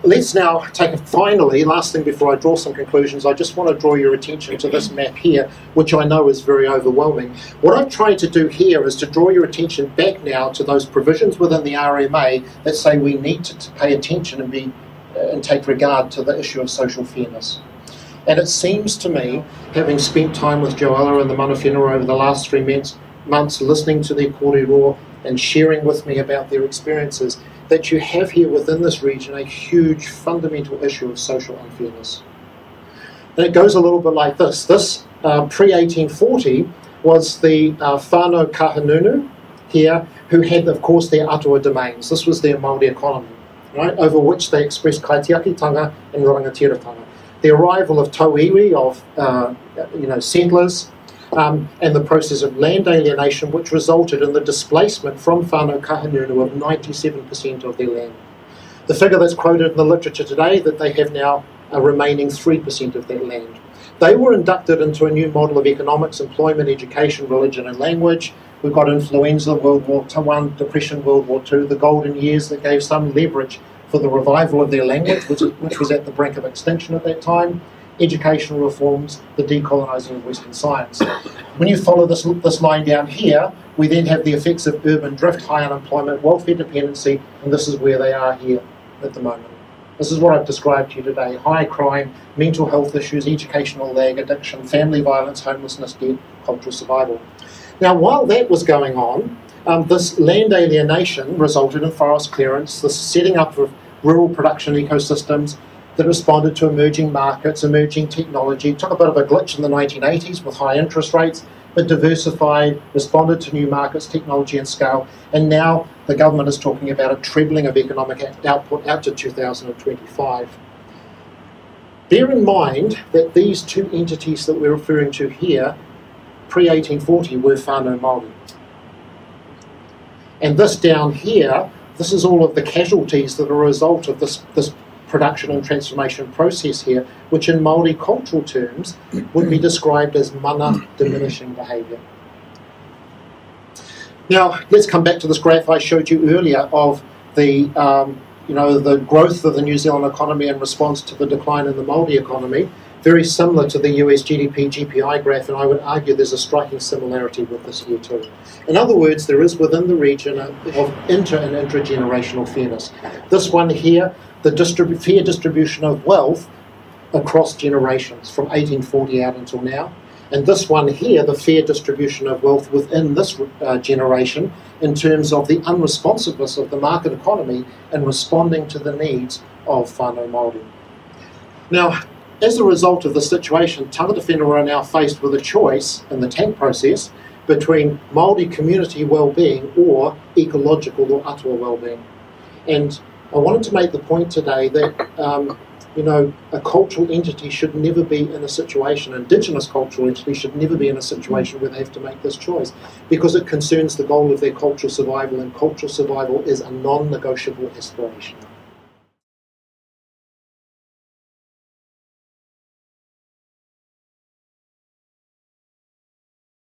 let's now finally, last thing before I draw some conclusions, I just want to draw your attention to this map here, which I know is very overwhelming. What I'm trying to do here is to draw your attention back now to those provisions within the RMA that say we need to pay attention and take regard to the issue of social fairness. And it seems to me, having spent time with Joella and the mana whenua over the last 3 months listening to their kōrero and sharing with me about their experiences, that you have here within this region a huge fundamental issue of social unfairness. And it goes a little bit like this. This pre-1840 was the whānau kahanunu here, who had, of course, their atua domains. This was their Māori economy, right, over which they expressed kaitiakitanga and rangatiratanga. The arrival of tauiwi, of settlers, and the process of land alienation, which resulted in the displacement from whānau kahanunu of 97% of their land. The figure that's quoted in the literature today, that they have now a remaining 3% of their land. They were inducted into a new model of economics, employment, education, religion and language. We've got influenza, World War I, depression, World War II, the golden years that gave some leverage for the revival of their language, which was at the brink of extinction at that time, educational reforms, the decolonising of Western science. When you follow this line down here, we then have the effects of urban drift, high unemployment, welfare dependency, and this is where they are here at the moment. This is what I've described to you today: high crime, mental health issues, educational lag, addiction, family violence, homelessness, debt, cultural survival. Now, while that was going on, this land alienation resulted in forest clearance, the setting up of rural production ecosystems that responded to emerging markets, emerging technology. It took a bit of a glitch in the 1980s with high interest rates, but diversified, responded to new markets, technology and scale, and now the government is talking about a trebling of economic output out to 2025. Bear in mind that these two entities that we're referring to here, pre-1840, were whānau Māori. And this down here, this is all of the casualties that are a result of this production and transformation process here, which in Māori cultural terms would be described as mana diminishing behaviour. Now, let's come back to this graph I showed you earlier of the the growth of the New Zealand economy in response to the decline in the Māori economy, very similar to the US GDP GPI graph, and I would argue there's a striking similarity with this here too. In other words, there is within the region of inter- and intergenerational fairness. This one here, the fair distribution of wealth across generations from 1840 out until now. And this one here, the fair distribution of wealth within this generation in terms of the unresponsiveness of the market economy and responding to the needs of whānau Māori. Now, as a result of the situation, tangata whenua are now faced with a choice in the tank process between Māori community well-being or ecological or atua well-being. And I wanted to make the point today that a cultural entity should never be in a situation, Indigenous cultural entity should never be in a situation where they have to make this choice, because it concerns the goal of their cultural survival, and cultural survival is a non-negotiable aspiration.